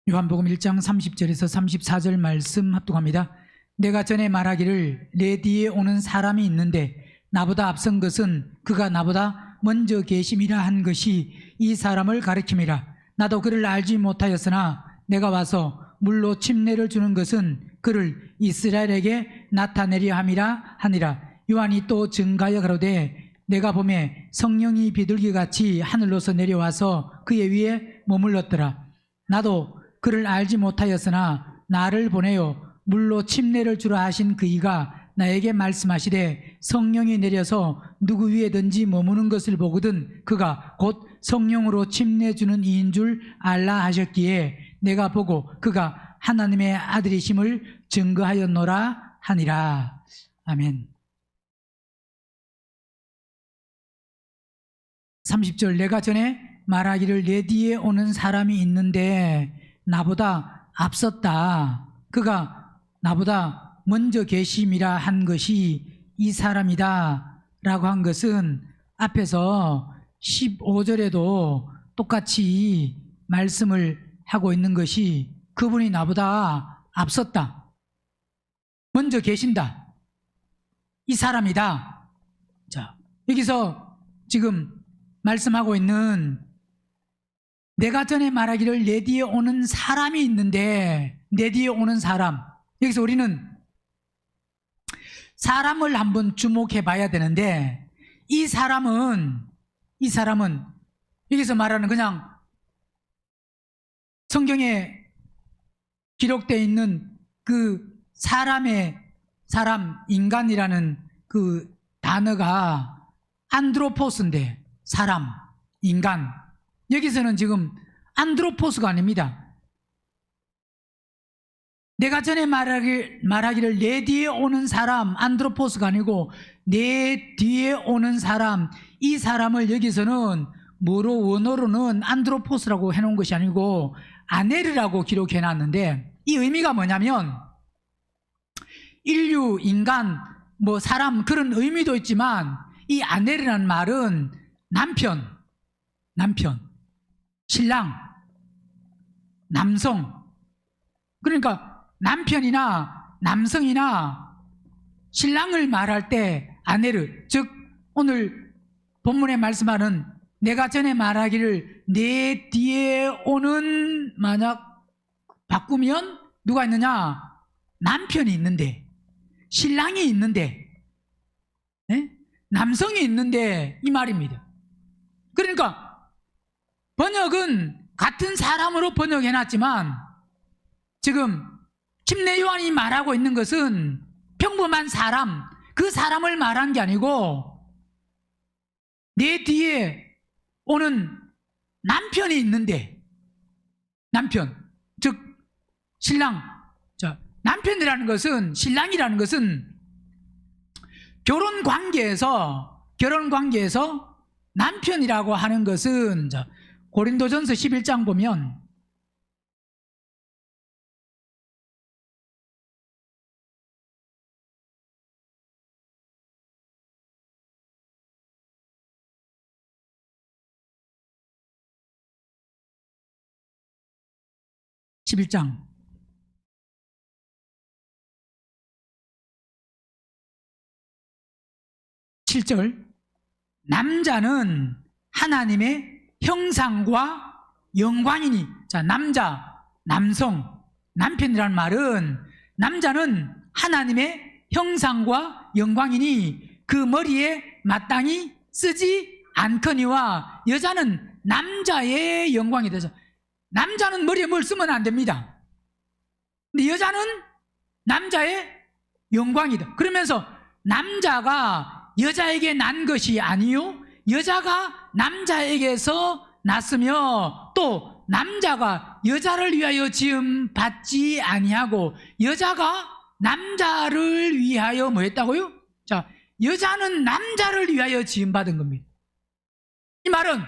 요한복음 1장 30절에서 34절 말씀 합독합니다. 내가 전에 말하기를 내 뒤에 오는 사람이 있는데 나보다 앞선 것은 그가 나보다 먼저 계심이라 한 것이 이 사람을 가리킴이라. 나도 그를 알지 못하였으나 내가 와서 물로 침례를 주는 것은 그를 이스라엘에게 나타내려 함이라 하니라. 요한이 또 증가하여 가로되 내가 보매 성령이 비둘기같이 하늘로서 내려와서 그의 위에 머물렀더라. 나도 그를 알지 못하였으나 나를 보내어 물로 침례를 주라 하신 그이가 나에게 말씀하시되 성령이 내려서 누구 위에든지 머무는 것을 보거든 그가 곧 성령으로 침례 주는 이인 줄 알라 하셨기에 내가 보고 그가 하나님의 아들이심을 증거하였노라 하니라. 아멘. 30절 내가 전에 말하기를 내 뒤에 오는 사람이 있는데 나보다 앞섰다. 그가 나보다 먼저 계심이라 한 것이 이 사람이다 라고 한 것은 앞에서 15절에도 똑같이 말씀을 하고 있는 것이 그분이 나보다 앞섰다. 먼저 계신다. 이 사람이다. 자, 여기서 지금 말씀하고 있는 내가 전에 말하기를 내 뒤에 오는 사람이 있는데 내 뒤에 오는 사람, 여기서 우리는 사람을 한번 주목해 봐야 되는데 이 사람은 여기서 말하는 그냥 성경에 기록되어 있는 그 사람, 인간이라는 그 단어가 안드로포스인데 사람, 인간. 여기서는 지금 안드로포스가 아닙니다. 내가 전에 말하기를 내 뒤에 오는 사람, 안드로포스가 아니고 내 뒤에 오는 사람, 이 사람을 여기서는 뭐로 원어로는 안드로포스라고 해놓은 것이 아니고 아네르라고 기록해 놨는데 이 의미가 뭐냐면 인류, 인간, 뭐 사람 그런 의미도 있지만 이 아네르라는 말은 남편, 신랑, 남성. 그러니까 남편이나 남성이나 신랑을 말할 때 아네르, 즉 오늘 본문에 말씀하는 내가 전에 말하기를 내 뒤에 오는, 만약 바꾸면 누가 있느냐? 남편이 있는데, 신랑이 있는데, 남성이 있는데 이 말입니다. 그러니까 번역은 같은 사람으로 번역해놨지만 지금 침례 요한이 말하고 있는 것은 평범한 사람, 그 사람을 말한 게 아니고 내 뒤에 오는 남편이 있는데, 남편, 즉 신랑. 자, 남편이라는 것은, 신랑이라는 것은 결혼 관계에서 남편이라고 하는 것은 고린도전서 11장 보면 (11장) 7절 남자는 하나님의 형상과 영광이니. 자, 남자, 남성, 남편이라는 말은 남자는 하나님의 형상과 영광이니 그 머리에 마땅히 쓰지 않거니와 여자는 남자의 영광이다. 남자는 머리에 뭘 쓰면 안 됩니다. 근데 여자는 남자의 영광이다. 그러면서 남자가 여자에게 난 것이 아니요 여자가 남자에게서 났으며 또 남자가 여자를 위하여 지음 받지 아니하고 여자가 남자를 위하여 뭐 했다고요? 자, 여자는 남자를 위하여 지음 받은 겁니다. 이 말은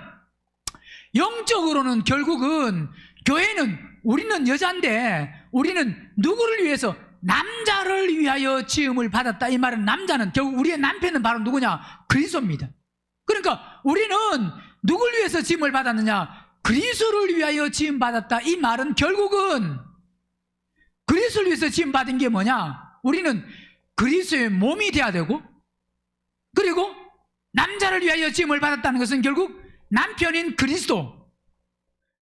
영적으로는 결국은 교회는, 우리는 여자인데 우리는 누구를 위해서? 남자를 위하여 지음을 받았다. 이 말은 남자는, 결국 우리의 남편은 바로 누구냐? 그리스도입니다. 그러니까 우리는 누굴 위해서 지음을 받았느냐? 그리스도를 위하여 지음받았다. 이 말은 결국은 그리스도를 위해서 지음받은 게 뭐냐? 우리는 그리스도의 몸이 돼야 되고, 그리고 남자를 위하여 지음을 받았다는 것은 결국 남편인 그리스도,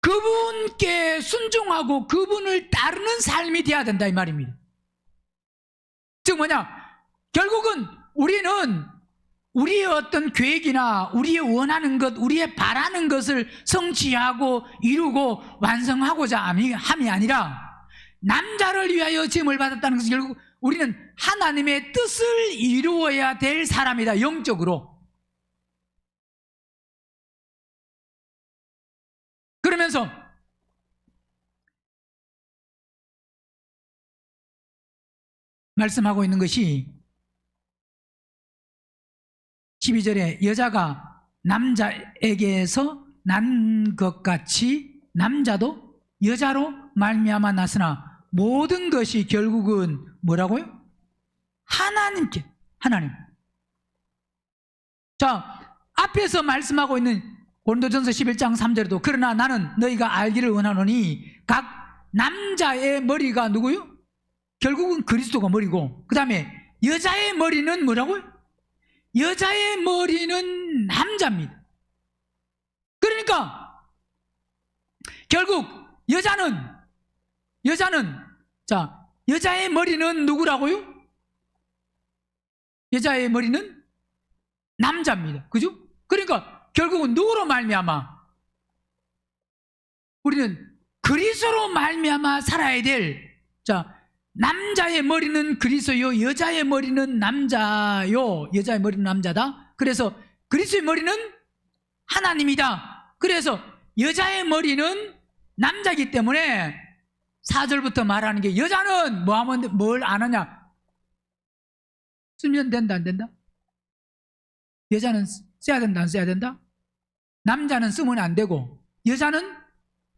그분께 순종하고 그분을 따르는 삶이 돼야 된다 이 말입니다. 즉 뭐냐? 결국은 우리는 우리의 어떤 계획이나 우리의 원하는 것, 우리의 바라는 것을 성취하고 이루고 완성하고자 함이 아니라 남자를 위하여 지음을 받았다는 것은 결국 우리는 하나님의 뜻을 이루어야 될 사람이다, 영적으로. 그러면서 말씀하고 있는 것이 12절에 여자가 남자에게서 난 것 같이 남자도 여자로 말미암아 났으나 모든 것이 결국은 뭐라고요? 하나님께, 하나님. 자, 앞에서 말씀하고 있는 고린도전서 11장 3절에도 그러나 나는 너희가 알기를 원하노니 각 남자의 머리가 누구요? 결국은 그리스도가 머리고, 그 다음에 여자의 머리는 뭐라고요? 여자의 머리는 남자입니다. 그러니까 결국 여자는 자, 여자의 머리는 누구라고요? 여자의 머리는 남자입니다. 그죠? 그러니까 결국은 누구로 말미암아? 우리는 그리스도로 말미암아 살아야 될, 자, 남자의 머리는 그리스도요, 여자의 머리는 남자요. 여자의 머리는 남자다. 그래서 그리스도의 머리는 하나님이다. 그래서 여자의 머리는 남자이기 때문에 4절부터 말하는 게 여자는 뭐 하면 뭘 안 하냐? 쓰면 된다, 안 된다? 여자는 써야 된다, 안 써야 된다? 남자는 쓰면 안 되고 여자는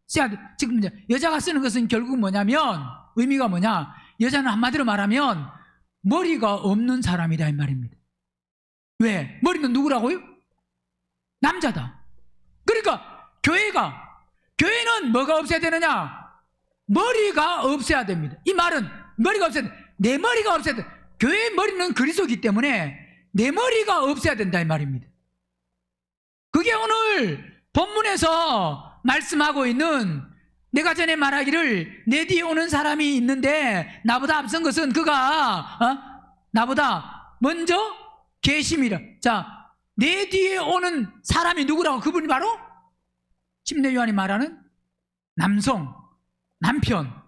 써야 돼. 지금 이제 여자가 쓰는 것은 결국 뭐냐면, 의미가 뭐냐? 여자는 한마디로 말하면 머리가 없는 사람이다 이 말입니다. 왜? 머리는 누구라고요? 남자다. 그러니까 교회는 뭐가 없어야 되느냐? 머리가 없어야 됩니다. 이 말은 머리가 없어야 돼. 내 머리가 없어야 돼. 교회의 머리는 그리스도이기 때문에 내 머리가 없어야 된다 이 말입니다. 그게 오늘 본문에서 말씀하고 있는, 내가 전에 말하기를 내 뒤에 오는 사람이 있는데 나보다 앞선 것은 그가 나보다 먼저 계심이라. 자, 내 뒤에 오는 사람이 누구라고? 그분이 바로 침례 요한이 말하는 남성, 남편,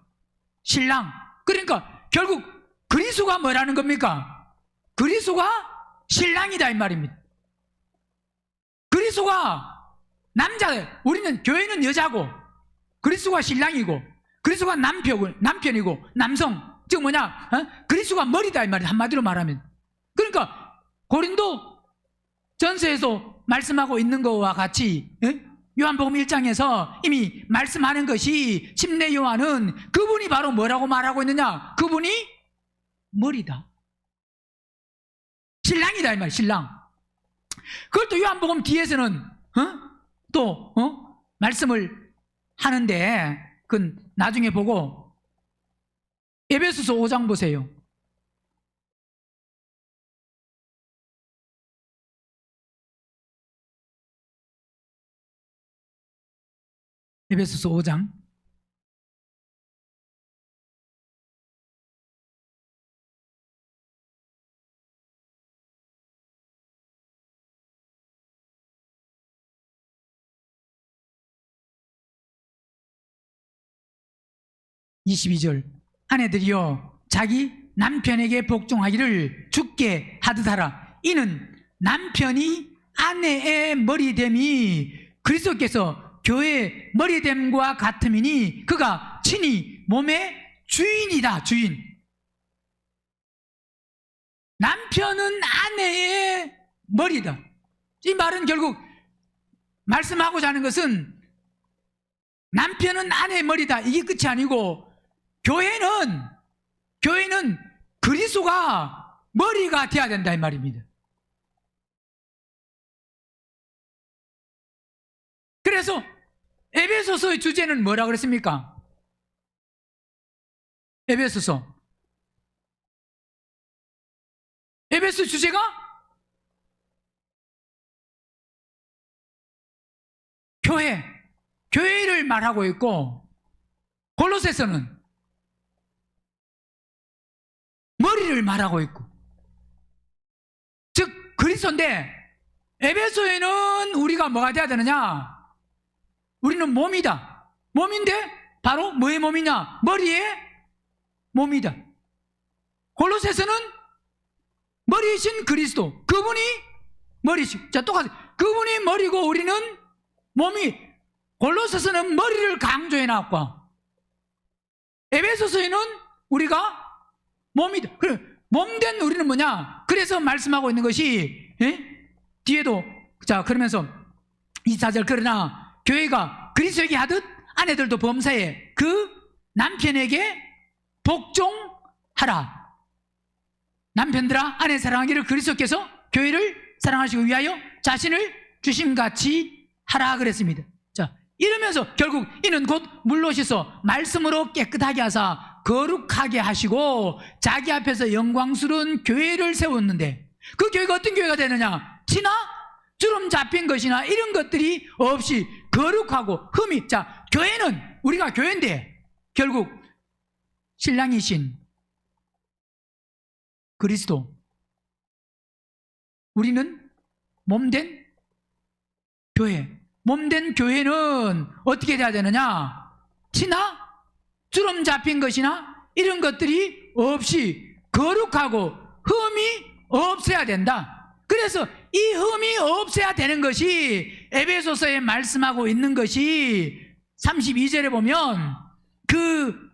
신랑. 그러니까 결국 그리스도가 뭐라는 겁니까? 그리스도가 신랑이다 이 말입니다. 그리스도가 남자, 우리는 교회는 여자고 그리스도가 신랑이고 그리스도가 남편이고 남성, 즉 뭐냐? 그리스도가 머리다 이 말이야, 한마디로 말하면. 그러니까 고린도 전서에서 말씀하고 있는 것과 같이 요한복음 1장에서 이미 말씀하는 것이, 침례 요한은 그분이 바로 뭐라고 말하고 있느냐? 그분이 머리다, 신랑이다 이 말, 신랑. 그걸 또 요한복음 뒤에서는 또 말씀을 하는데, 그건 나중에 보고 에베소서 5장 보세요. 에베소서 5장 22절. 아내들이여 자기 남편에게 복종하기를 주께 하듯 하라. 이는 남편이 아내의 머리됨이 그리스도께서 교회의 머리됨과 같음이니 그가 친히 몸의 주인이다. 주인. 남편은 아내의 머리다. 이 말은 결국 말씀하고자 하는 것은 남편은 아내의 머리다, 이게 끝이 아니고 교회는 그리스도가 머리가 돼야 된다 이 말입니다. 그래서 에베소서의 주제는 뭐라 그랬습니까? 에베소서 주제가 교회를 말하고 있고, 골로새서는 머리를 말하고 있고, 즉 그리스도인데, 에베소에는 우리가 뭐가 돼야 되느냐? 우리는 몸이다. 몸인데 바로 뭐의 몸이냐? 머리의 몸이다. 골로새서는 머리이신 그리스도, 그분이 머리시. 자, 똑같이 그분이 머리고 우리는 몸이. 골로새서는 머리를 강조해 놨고, 에베소서에는 우리가 몸이다. 그래, 몸된 우리는 뭐냐? 그래서 말씀하고 있는 것이, 뒤에도, 자, 그러면서 24절, 그러나 교회가 그리스도에게 하듯 아내들도 범사에 그 남편에게 복종하라. 남편들아, 아내 사랑하기를 그리스도께서 교회를 사랑하시고 위하여 자신을 주심같이 하라 그랬습니다. 자, 이러면서 결국 이는 곧 물로 씻어 말씀으로 깨끗하게 하사 거룩하게 하시고 자기 앞에서 영광스러운 교회를 세웠는데, 그 교회가 어떤 교회가 되느냐? 티나 주름 잡힌 것이나 이런 것들이 없이 거룩하고 흠이. 자, 교회는, 우리가 교회인데 결국 신랑이신 그리스도, 우리는 몸된 교회. 몸된 교회는 어떻게 돼야 되느냐? 티나 주름 잡힌 것이나 이런 것들이 없이 거룩하고 흠이 없어야 된다. 그래서 이 흠이 없어야 되는 것이 에베소서에 말씀하고 있는 것이 32절에 보면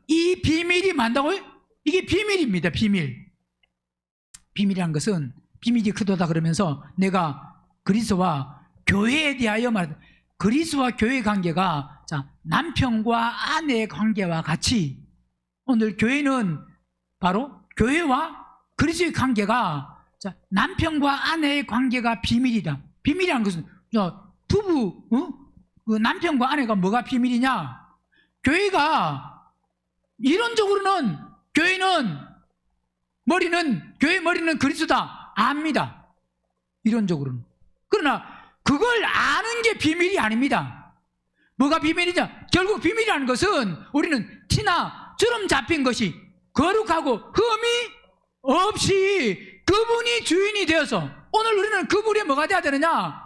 이 비밀이 만다고요? 이게 비밀입니다. 비밀이란 것은 비밀이 크도다 그러면서 내가 그리스도와 교회에 대하여 말한다. 그리스도와 교회 관계가, 자, 남편과 아내의 관계와 같이, 오늘 교회는 바로 교회와 그리스도의 관계가, 자, 남편과 아내의 관계가 비밀이다. 비밀이라는 것은, 부부, 그 남편과 아내가 뭐가 비밀이냐? 교회가 이론적으로는 교회 머리는 그리스도다 압니다. 이론적으로는. 그러나 그걸 아는 게 비밀이 아닙니다. 뭐가 비밀이냐? 결국 비밀이라는 것은 우리는 티나 주름 잡힌 것이 거룩하고 흠이 없이 그분이 주인이 되어서, 오늘 우리는 그분이 뭐가 돼야 되느냐?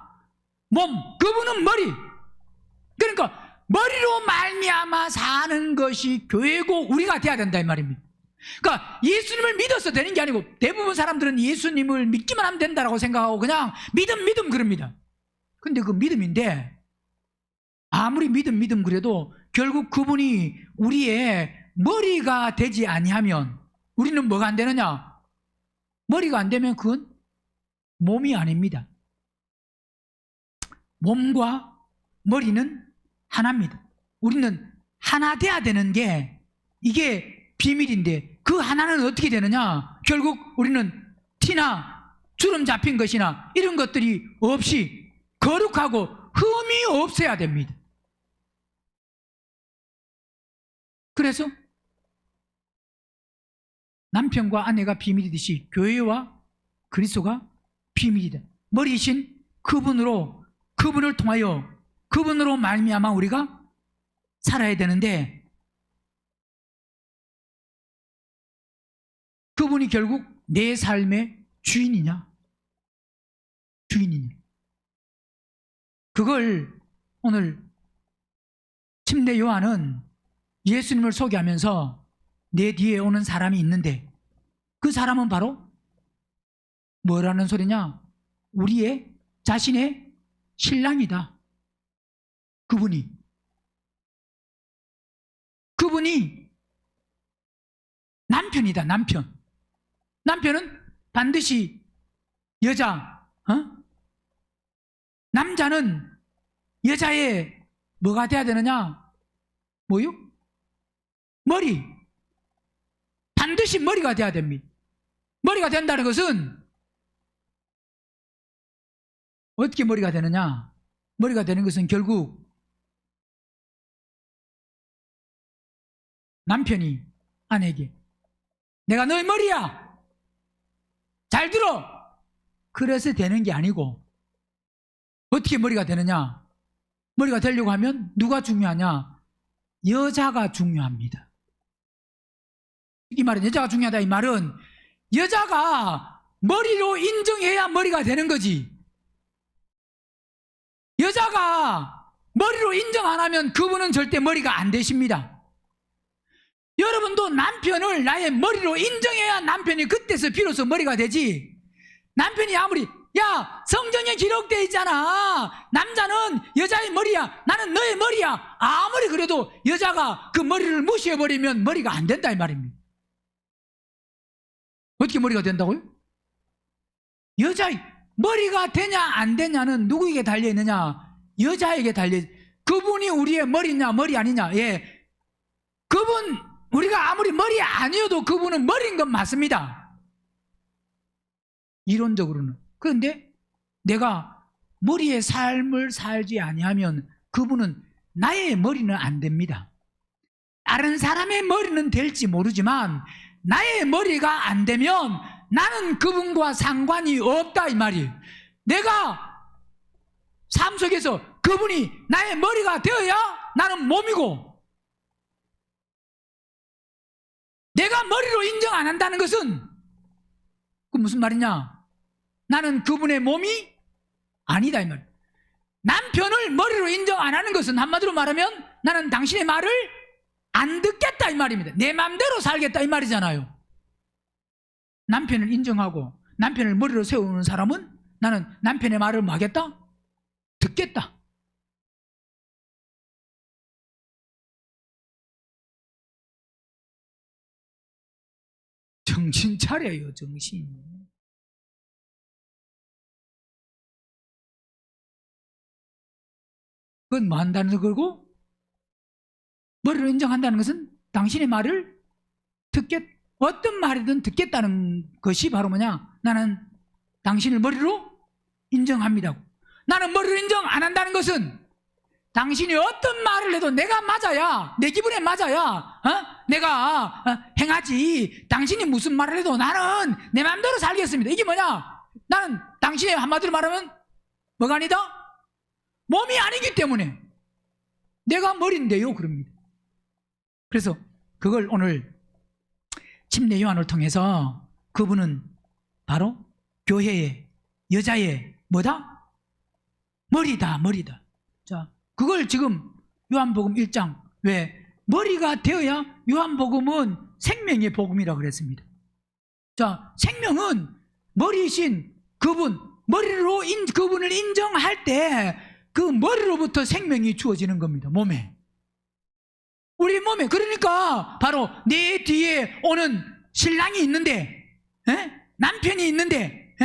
몸, 그분은 머리. 그러니까 머리로 말미암아 사는 것이 교회고 우리가 돼야 된다 이 말입니다. 그러니까 예수님을 믿어서 되는 게 아니고, 대부분 사람들은 예수님을 믿기만 하면 된다고 생각하고 그냥 믿음 그럽니다. 근데 그 믿음인데, 아무리 믿음 그래도 결국 그분이 우리의 머리가 되지 아니하면 우리는 뭐가 안 되느냐? 머리가 안 되면 그건 몸이 아닙니다. 몸과 머리는 하나입니다. 우리는 하나 돼야 되는 게 이게 비밀인데, 그 하나는 어떻게 되느냐? 결국 우리는 티나 주름 잡힌 것이나 이런 것들이 없이 거룩하고 흠이 없어야 됩니다. 그래서 남편과 아내가 비밀이듯이 교회와 그리스도가 비밀이다. 머리이신 그분을 통하여, 그분으로 말미암아 우리가 살아야 되는데, 그분이 결국 내 삶의 주인이냐? 그걸 오늘 침례 요한은 예수님을 소개하면서 내 뒤에 오는 사람이 있는데, 그 사람은 바로 뭐라는 소리냐? 우리의 자신의 신랑이다. 그분이 남편이다. 남편은 반드시 남자는 여자의 뭐가 돼야 되느냐? 뭐요? 머리. 반드시 머리가 돼야 됩니다. 머리가 된다는 것은 어떻게 머리가 되느냐? 머리가 되는 것은 결국 남편이 아내에게 내가 너의 머리야, 잘 들어, 그래서 되는 게 아니고 어떻게 머리가 되느냐? 머리가 되려고 하면 누가 중요하냐? 여자가 중요합니다. 이 말은 여자가 중요하다, 이 말은 여자가 머리로 인정해야 머리가 되는 거지. 여자가 머리로 인정 안 하면 그분은 절대 머리가 안 되십니다. 여러분도 남편을 나의 머리로 인정해야 남편이 그때서 비로소 머리가 되지. 남편이 아무리 야 성경에 기록되어 있잖아, 남자는 여자의 머리야, 나는 너의 머리야, 아무리 그래도 여자가 그 머리를 무시해버리면 머리가 안 된다 이 말입니다. 어떻게 머리가 된다고요? 여자의 머리가 되냐 안 되냐는 누구에게 달려있느냐? 여자에게 달려있. 그분이 우리의 머리냐 머리 아니냐. 예, 그분 우리가 아무리 머리 아니어도 그분은 머리인 건 맞습니다, 이론적으로는. 그런데 내가 머리의 삶을 살지 아니하면 그분은 나의 머리는 안 됩니다. 다른 사람의 머리는 될지 모르지만 나의 머리가 안 되면 나는 그분과 상관이 없다 이 말이에요. 내가 삶 속에서 그분이 나의 머리가 되어야 나는 몸이고, 내가 머리로 인정 안 한다는 것은 그 무슨 말이냐? 나는 그분의 몸이 아니다 이 말이에요. 남편을 머리로 인정 안 하는 것은 한마디로 말하면 나는 당신의 말을 안 듣겠다 이 말입니다. 내 마음대로 살겠다 이 말이잖아요. 남편을 인정하고 남편을 머리로 세우는 사람은 나는 남편의 말을 뭐 하겠다? 듣겠다. 정신 차려요, 정신. 그건 뭐 한다는 거고, 머리로 인정한다는 것은 당신의 말을 어떤 말이든 듣겠다는 것이 바로 뭐냐? 나는 당신을 머리로 인정합니다. 나는 머리로 인정 안 한다는 것은 당신이 어떤 말을 해도 내가 맞아야, 내 기분에 맞아야 내가 행하지, 당신이 무슨 말을 해도 나는 내 마음대로 살겠습니다. 이게 뭐냐? 나는 당신의 한마디로 말하면 뭐가 아니다? 몸이 아니기 때문에 내가 머리인데요 그럽니다. 그래서 그걸 오늘 침례 요한을 통해서 그분은 바로 교회의 여자의 뭐다? 머리다, 머리다. 자, 그걸 지금 요한복음 1장, 왜 머리가 되어야 요한복음은 생명의 복음이라고 그랬습니다. 자, 생명은 머리이신 그분, 머리로 그분을 인정할 때 그 머리로부터 생명이 주어지는 겁니다. 몸에, 우리 몸에. 그러니까 바로 내 뒤에 오는 신랑이 있는데, 남편이 있는데,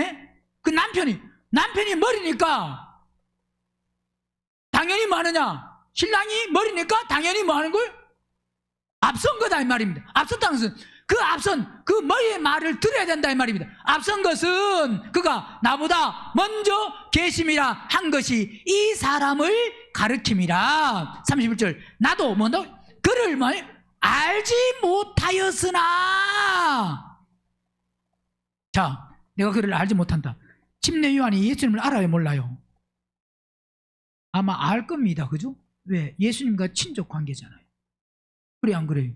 그 남편이 머리니까 당연히 뭐 하느냐? 신랑이 머리니까 당연히 뭐 하는 거예요? 앞선 거다 이 말입니다. 앞섰다는 것은 그 머리의 말을 들어야 된다 이 말입니다. 앞선 것은 그가 나보다 먼저 계심이라 한 것이 이 사람을 가르킴이라. 31절, 나도 뭐다? 그를 알지 못하였으나. 자, 내가 그를 알지 못한다. 침례 요한이 예수님을 알아요 몰라요? 아마 알 겁니다. 그죠? 왜? 예수님과 친족 관계잖아요. 그래 안 그래요?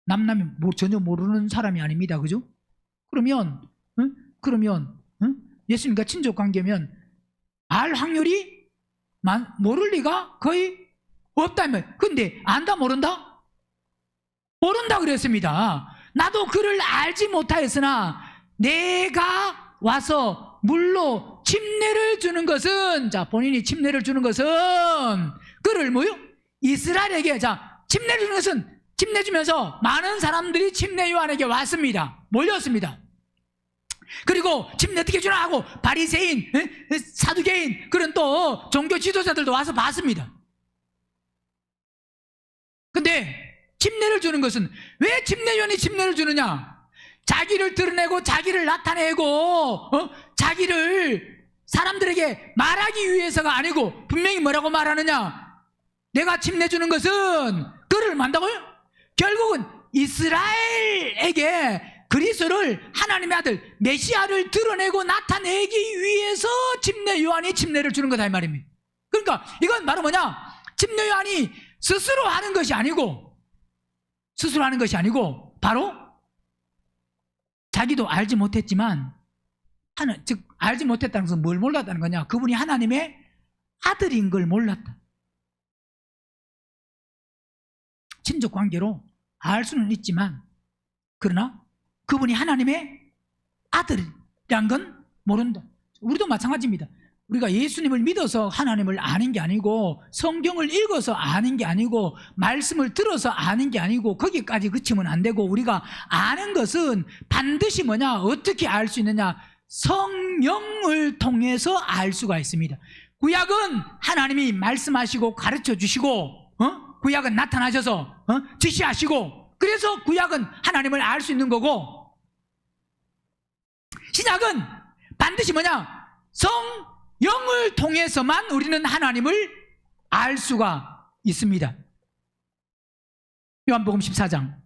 남남이 전혀 모르는 사람이 아닙니다. 그죠? 그러면 예수님과 친족 관계면 알 확률이 모를 리가 거의 없다면. 근데 안다 모른다? 모른다 그랬습니다. 나도 그를 알지 못하였으나 내가 와서 물로 침례를 주는 것은, 자, 본인이 침례를 주는 것은 그를 뭐요? 이스라엘에게, 자, 침례를 주는 것은 침례 주면서 많은 사람들이 침례 요한에게 왔습니다. 몰렸습니다. 그리고 침례 어떻게 주나 하고 바리새인, 사두개인, 그런 또 종교 지도자들도 와서 봤습니다. 근데 침례를 주는 것은, 왜 침례 요한이 침례를 주느냐? 자기를 드러내고 자기를 나타내고 자기를 사람들에게 말하기 위해서가 아니고, 분명히 뭐라고 말하느냐? 내가 침례 주는 것은 그를 만다고요? 결국은 이스라엘에게 그리스도를 하나님의 아들 메시아를 드러내고 나타내기 위해서 침례 요한이 침례를 주는 거다 이 말입니다. 그러니까 이건 바로 뭐냐? 침례 요한이 스스로 하는 것이 아니고 바로 자기도 알지 못했지만 즉 알지 못했다는 것은 뭘 몰랐다는 거냐? 그분이 하나님의 아들인 걸 몰랐다. 친족 관계로 알 수는 있지만 그러나 그분이 하나님의 아들이란 건 모른다. 우리도 마찬가지입니다. 우리가 예수님을 믿어서 하나님을 아는 게 아니고 성경을 읽어서 아는 게 아니고 말씀을 들어서 아는 게 아니고 거기까지 그치면 안 되고 우리가 아는 것은 반드시 뭐냐? 어떻게 알 수 있느냐? 성령을 통해서 알 수가 있습니다. 구약은 하나님이 말씀하시고 가르쳐 주시고 구약은 나타나셔서 지시하시고 그래서 구약은 하나님을 알 수 있는 거고 신약은 반드시 뭐냐? 성령을 통해서만 우리는 하나님을 알 수가 있습니다. 요한복음 14장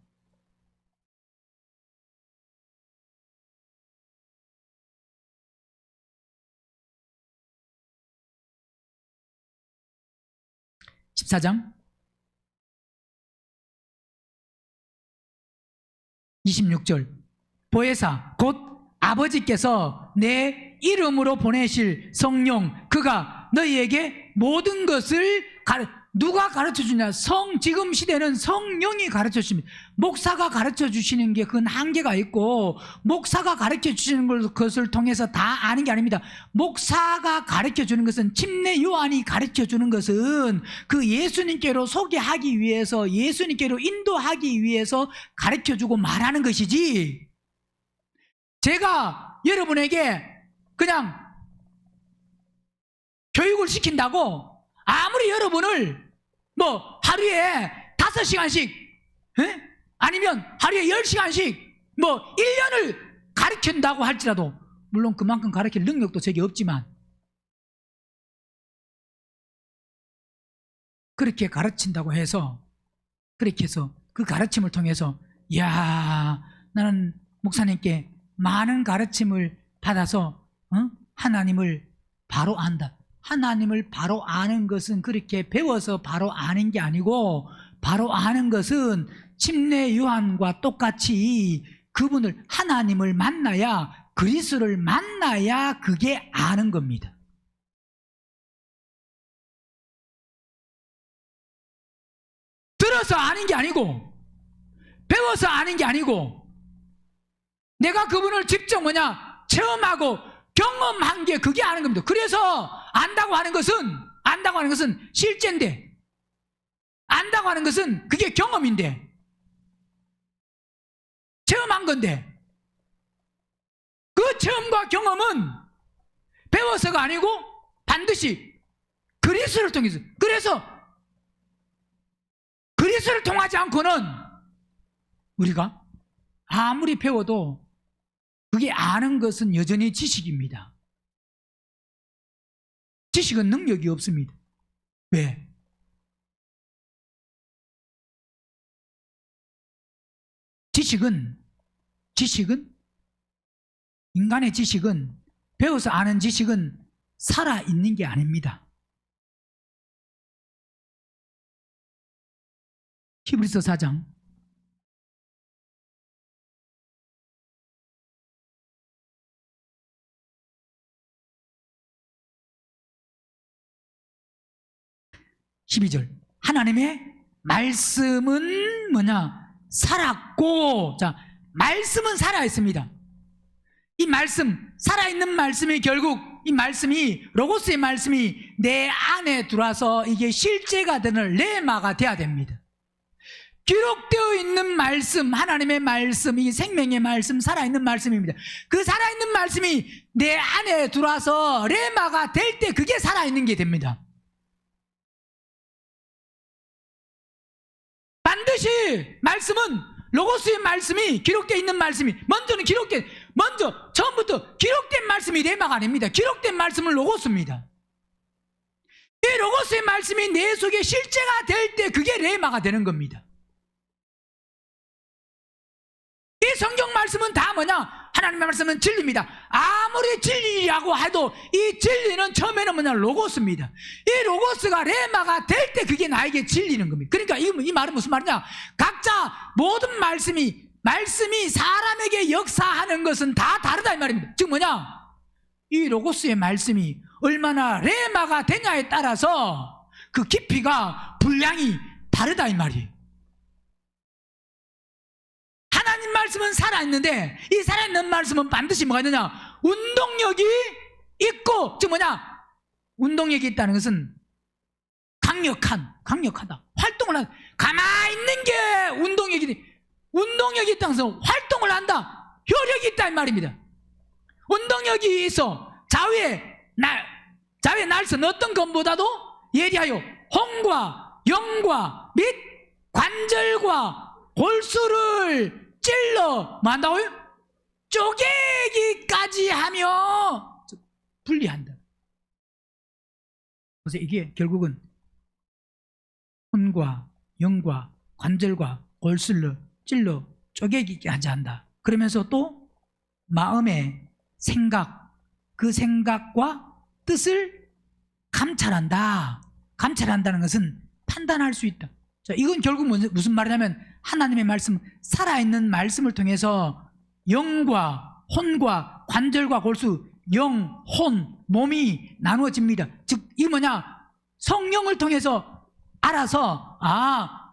14장 26절 보혜사 곧 아버지께서 내 이름으로 보내실 성령 그가 너희에게 모든 것을 누가 가르쳐 주냐? 지금 시대는 성령이 가르쳐 주십니다. 목사가 가르쳐 주시는 게 그건 한계가 있고 목사가 가르쳐 주시는 것을 통해서 다 아는 게 아닙니다. 목사가 가르쳐 주는 것은 침례 요한이 가르쳐 주는 것은 그 예수님께로 소개하기 위해서 예수님께로 인도하기 위해서 가르쳐 주고 말하는 것이지 제가 여러분에게 그냥 교육을 시킨다고 아무리 여러분을 하루에 5시간씩 아니면 하루에 10시간씩 1년을 가르친다고 할지라도 물론 그만큼 가르칠 능력도 제게 없지만 그렇게 가르친다고 해서 그 가르침을 통해서 이야 나는 목사님께 많은 가르침을 받아서 하나님을 바로 안다. 하나님을 바로 아는 것은 그렇게 배워서 바로 아는 게 아니고 바로 아는 것은 침례 요한과 똑같이 그분을 하나님을 만나야 그리스도를 만나야 그게 아는 겁니다. 들어서 아는 게 아니고 배워서 아는 게 아니고 내가 그분을 직접 체험하고 경험한 게 그게 아는 겁니다. 그래서 안다고 하는 것은 실제인데 안다고 하는 것은 그게 경험인데 체험한 건데 그 체험과 경험은 배워서가 아니고 반드시 그리스도를 통해서 그래서 그리스도를 통하지 않고는 우리가 아무리 배워도 그게 아는 것은 여전히 지식입니다. 지식은 능력이 없습니다. 왜? 지식은 인간의 지식은 배워서 아는 지식은 살아있는 게 아닙니다. 히브리서 4장 12절 하나님의 말씀은 살았고 자 말씀은 살아있습니다. 이 말씀 살아있는 말씀이 결국 이 말씀이 로고스의 말씀이 내 안에 들어와서 이게 실제가 되는 레마가 돼야 됩니다. 기록되어 있는 말씀 하나님의 말씀 이 생명의 말씀 살아있는 말씀입니다. 그 살아있는 말씀이 내 안에 들어와서 레마가 될 때 그게 살아있는 게 됩니다. 반드시 말씀은 로고스의 말씀이 기록되어 있는 말씀이 처음부터 기록된 말씀이 레마가 아닙니다. 기록된 말씀은 로고스입니다. 이 로고스의 말씀이 내 속에 실제가 될 때 그게 레마가 되는 겁니다. 말씀은 다 뭐냐? 하나님의 말씀은 진리입니다. 아무리 진리라고 해도 이 진리는 처음에는 뭐냐? 로고스입니다. 이 로고스가 레마가 될 때 그게 나에게 진리는 겁니다. 그러니까 이 말은 무슨 말이냐? 각자 모든 말씀이 사람에게 역사하는 것은 다 다르다 이 말입니다. 즉 뭐냐? 이 로고스의 말씀이 얼마나 레마가 되냐에 따라서 그 깊이가 분량이 다르다 이 말이에요. 하나님 말씀은 살아있는데 이 살아있는 말씀은 반드시 뭐가 있느냐? 운동력이 있고, 즉 뭐냐? 운동력이 있다는 것은 강력하다. 활동을 한다. 가만히 있는 게 운동력이 있다는 것은 활동을 한다. 효력이 있다 이 말입니다. 운동력이 있어. 자위의 날선 어떤 것보다도 예리하여 혼과 영과 및 관절과 골수를 찔러 뭐 한다고요? 쪼개기까지 하며 분리한다. 그래서 이게 결국은 혼과 영과 관절과 골수를 찔러 쪼개기까지 한다. 그러면서 또 마음의 생각, 그 생각과 뜻을 감찰한다는 것은 판단할 수 있다. 자, 이건 결국 무슨 말이냐면 하나님의 말씀, 살아있는 말씀을 통해서 영과 혼과 관절과 골수, 영, 혼, 몸이 나누어집니다. 즉, 이 뭐냐? 성령을 통해서 알아서,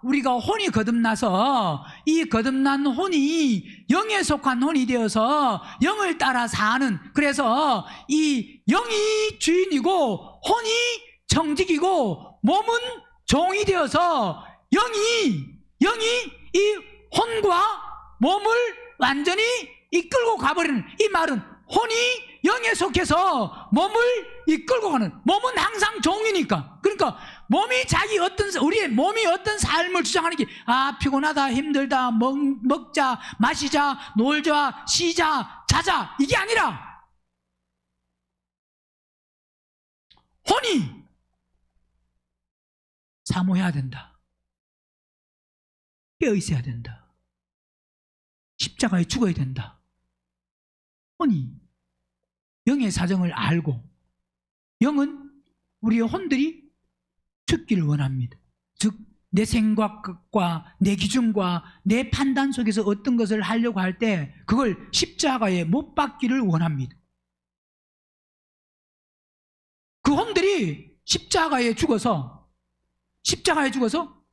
우리가 혼이 거듭나서 이 거듭난 혼이 영에 속한 혼이 되어서 영을 따라 사는, 그래서 이 영이 주인이고 혼이 청직이고 몸은 종이 되어서 영이 이 혼과 몸을 완전히 이끌고 가버리는, 이 말은 혼이 영에 속해서 몸을 이끌고 가는, 몸은 항상 종이니까. 그러니까 우리의 몸이 어떤 삶을 주장하는 게, 피곤하다, 힘들다, 먹자, 마시자, 놀자, 쉬자, 자자, 이게 아니라 혼이 사모해야 된다. 깨어 있어야 된다. 십자가에 죽어야 된다. 혼이 영의 사정을 알고, 영은 우리의 혼들이 죽기를 원합니다. 즉, 내 생각과 내 기준과 내 판단 속에서 어떤 것을 하려고 할 때 그걸 십자가에 못 박기를 원합니다. 그 혼들이 십자가에 죽어서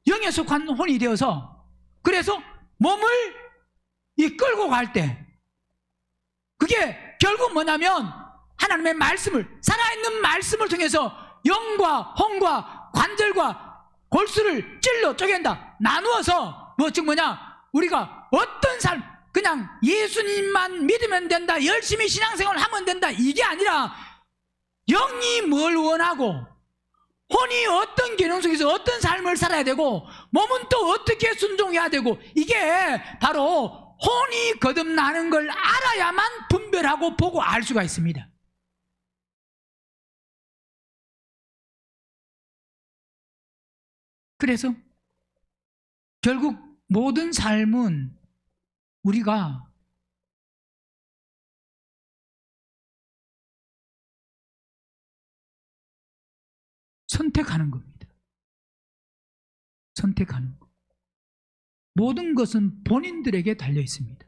영에 속한 혼이 되어서, 그래서 몸을 이끌고 갈 때, 그게 결국 뭐냐면 하나님의 말씀을, 살아있는 말씀을 통해서 영과 혼과 관절과 골수를 찔러 쪼갠다. 나누어서 즉 뭐냐? 우리가 어떤 삶, 그냥 예수님만 믿으면 된다, 열심히 신앙생활을 하면 된다, 이게 아니라 영이 뭘 원하고 혼이 어떤 기능 속에서 어떤 삶을 살아야 되고 몸은 또 어떻게 순종해야 되고, 이게 바로 혼이 거듭나는 걸 알아야만 분별하고 보고 알 수가 있습니다. 그래서 결국 모든 삶은 우리가 선택하는 겁니다. 선택하는 것. 모든 것은 본인들에게 달려 있습니다.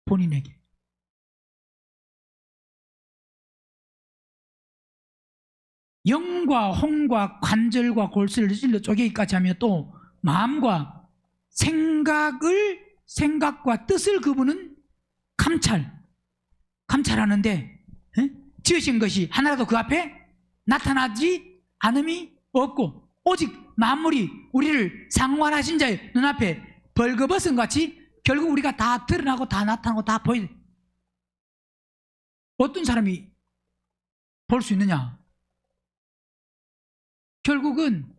본인에게. 영과 혼과 관절과 골수를 찔러 쪼개기까지 하며 또 마음과 생각과 뜻을 그분은 감찰하는데, 지으신 것이 하나라도 그 앞에 나타나지 않음이 없고, 오직 만물이 우리를 상관하신 자의 눈앞에 벌거벗은 같이 결국 우리가 다 드러나고 다 나타나고 다 보이는, 어떤 사람이 볼 수 있느냐? 결국은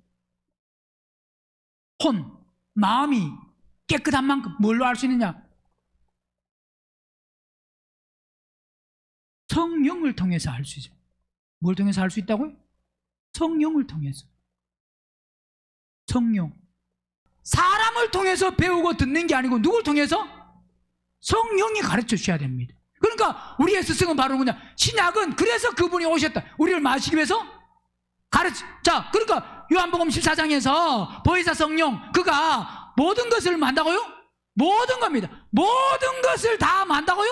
마음이 깨끗한 만큼 뭘로 알 수 있느냐? 성령을 통해서 알 수 있어요. 뭘 통해서 알 수 있다고요? 성령을 통해서. 성령. 사람을 통해서 배우고 듣는 게 아니고 누굴 통해서? 성령이 가르쳐 주셔야 됩니다. 그러니까 우리의 스승은 바로 뭐냐? 신약은 그래서 그분이 오셨다. 우리를 마시기 위해서 가르쳐. 자, 그러니까 요한복음 14장에서 보혜사 성령 그가 모든 것을 만다고요? 모든 겁니다. 모든 것을 다 만다고요?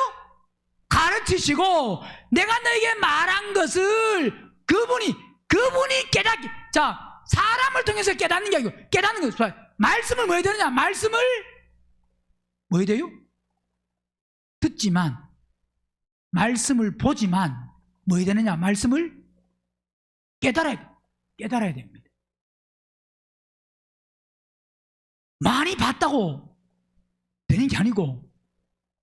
가르치시고 내가 너에게 말한 것을 그분이 깨닫게. 자, 사람을 통해서 깨닫는 게 아니고 깨닫는 것. 말씀을 뭐 해야 되느냐? 말씀을 뭐 해야 돼요? 듣지만 말씀을 보지만 뭐 해야 되느냐? 말씀을 깨달아야 됩니다. 많이 봤다고 되는 게 아니고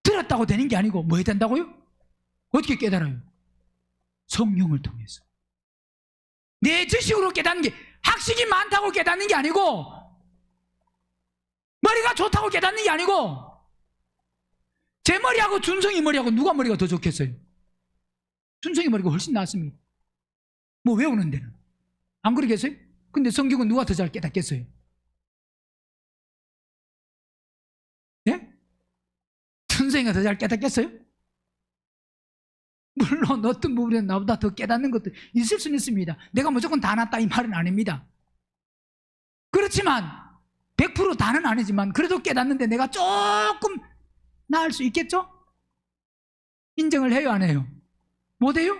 들었다고 되는 게 아니고 뭐 해야 된다고요? 어떻게 깨달아요? 성령을 통해서. 내 지식으로 깨닫는 게, 학식이 많다고 깨닫는 게 아니고 머리가 좋다고 깨닫는 게 아니고, 제 머리하고 준성이 머리하고 누가 머리가 더 좋겠어요? 준성이 머리가 훨씬 낫습니다. 뭐 외우는 데는. 안 그러겠어요? 근데 성경은 누가 더 잘 깨닫겠어요? 예? 준성이가 더 잘 깨닫겠어요? 물론 어떤 부분에는 나보다 더 깨닫는 것도 있을 수는 있습니다. 내가 무조건 다 낫다 이 말은 아닙니다. 그렇지만 100% 다는 아니지만 그래도 깨닫는데 내가 조금 나을 수 있겠죠? 인정을 해요, 안 해요? 못해요?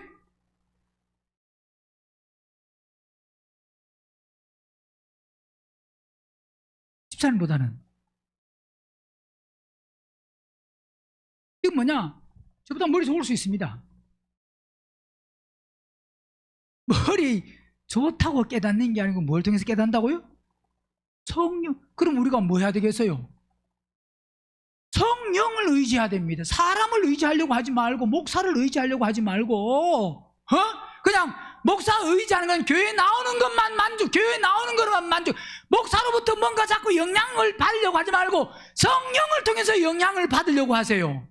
집사님보다는. 이거 뭐냐? 저보다 머리 좋을 수 있습니다. 머리 좋다고 깨닫는 게 아니고 뭘 통해서 깨닫는다고요? 성령. 그럼 우리가 뭐 해야 되겠어요? 성령을 의지해야 됩니다. 사람을 의지하려고 하지 말고, 목사를 의지하려고 하지 말고, 그냥 목사 의지하는 건 교회 나오는 것만 만족, 교회 나오는 것만 만족, 목사로부터 뭔가 자꾸 영향을 받으려고 하지 말고 성령을 통해서 영향을 받으려고 하세요.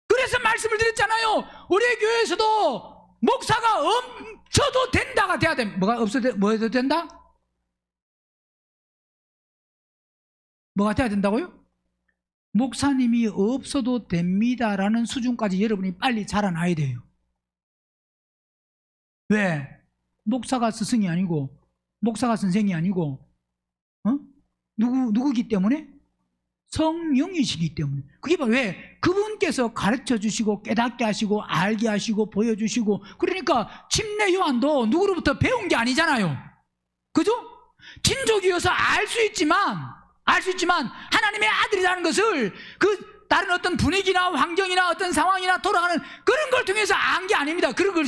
그래서 말씀을 드렸잖아요. 우리 교회에서도 목사가 없어도 된다가 돼야 돼. 뭐가 없어도 뭐 해도 된다? 뭐가 돼야 된다고요? 목사님이 없어도 됩니다라는 수준까지 여러분이 빨리 자라나야 돼요. 왜? 목사가 스승이 아니고, 목사가 선생이 아니고, 누구기 때문에? 성령이시기 때문에. 그게 바로 왜? 그분께서 가르쳐 주시고 깨닫게 하시고 알게 하시고 보여주시고. 그러니까 침례 요한도 누구로부터 배운 게 아니잖아요. 그죠? 친족이어서 알 수 있지만 하나님의 아들이라는 것을 그 다른 어떤 분위기나 환경이나 어떤 상황이나 돌아가는 그런 걸 통해서 안 게 아닙니다. 그걸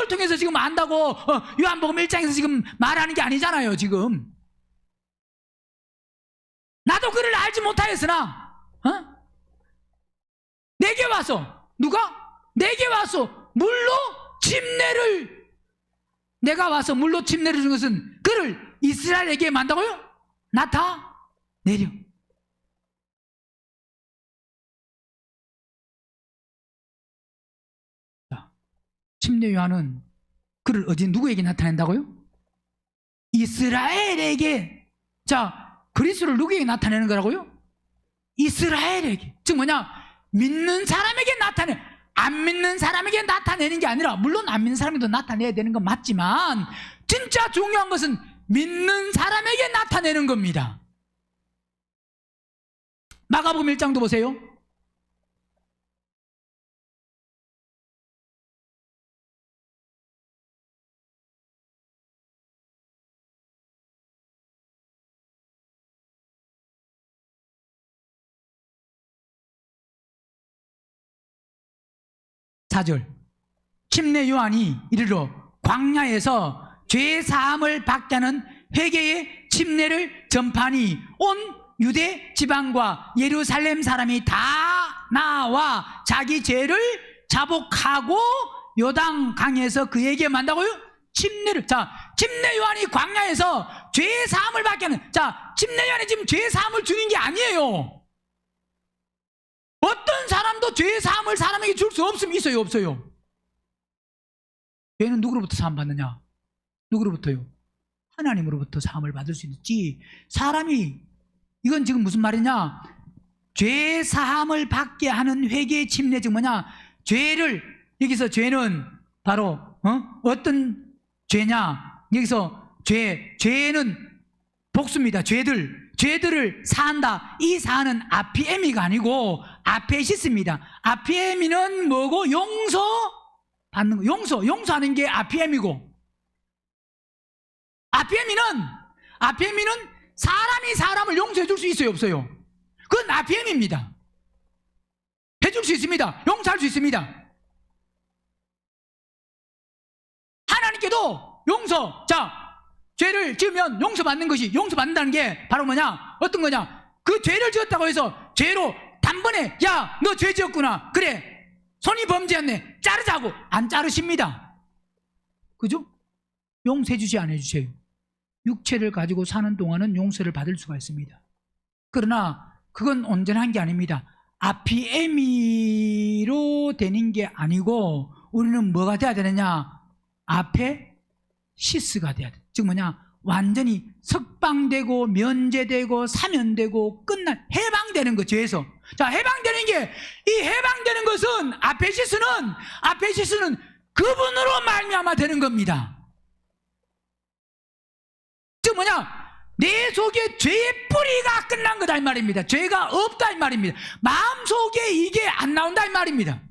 통해서 지금 안다고 요한복음 1장에서 지금 말하는 게 아니잖아요. 지금 나도 그를 알지 못하였으나 내게 와서 내게 와서 물로 침례를, 내가 와서 물로 침례를 준 것은 그를 이스라엘에게 만다고요? 나타내려. 침례 요한은 그를 누구에게 나타낸다고요? 이스라엘에게. 자, 그리스도를 누구에게 나타내는 거라고요? 이스라엘에게. 즉 뭐냐? 믿는 사람에게 안 믿는 사람에게 나타내는 게 아니라, 물론 안 믿는 사람에도 나타내야 되는 건 맞지만 진짜 중요한 것은 믿는 사람에게 나타내는 겁니다. 마가복음 1장도 보세요. 침례 요한이 이르러 광야에서 죄 사함을 받게 하는 회개의 침례를 전파하니 온 유대 지방과 예루살렘 사람이 다 나와 자기 죄를 자복하고 요단 강에서 그에게 만다고요? 침례를. 자, 침례 요한이 광야에서 죄 사함을 받게 하는. 자, 침례 요한이 지금 죄 사함을 주는 게 아니에요. 어떤 사람도 죄 사함을 사람에게 줄 수 없으면 있어요, 없어요? 죄는 누구로부터 사함 받느냐? 누구로부터요? 하나님으로부터 사함을 받을 수 있지. 사람이, 이건 지금 무슨 말이냐, 죄 사함을 받게 하는 회개의 침례, 즉 뭐냐, 죄를, 여기서 죄는 바로 어떤 죄냐, 여기서 죄는 복수입니다. 죄들을 사한다. 이 사하는 아피에미가 아니고 아페시스입니다. 아피에미는 뭐고? 용서받는 거. 용서하는 게 아피에미고, 아피에미는 사람이 사람을 용서해 줄 수 있어요, 없어요? 그건 아피엠입니다. 해줄 수 있습니다. 용서할 수 있습니다. 하나님께도 죄를 지으면 용서받는 것이, 용서받는다는 게 바로 뭐냐, 어떤 거냐, 그 죄를 지었다고 해서 죄로 단번에 야, 너 죄 지었구나, 그래 손이 범죄했네, 자르자고 안 자르십니다. 그죠? 용서해 주지 안 해주세요. 육체를 가지고 사는 동안은 용서를 받을 수가 있습니다. 그러나 그건 온전한 게 아닙니다. 아피에미로 되는 게 아니고 우리는 뭐가 돼야 되느냐, 아페시스가 돼야 돼. 즉 뭐냐, 완전히 석방되고 면제되고 사면되고 해방되는 거, 죄에서. 자, 해방되는 게, 이 해방되는 것은 아페시스는 그분으로 말미암아 되는 겁니다. 즉 뭐냐, 내 속에 죄의 뿌리가 끝난 거다 이 말입니다. 죄가 없다 이 말입니다. 마음속에 이게 안 나온다 이 말입니다.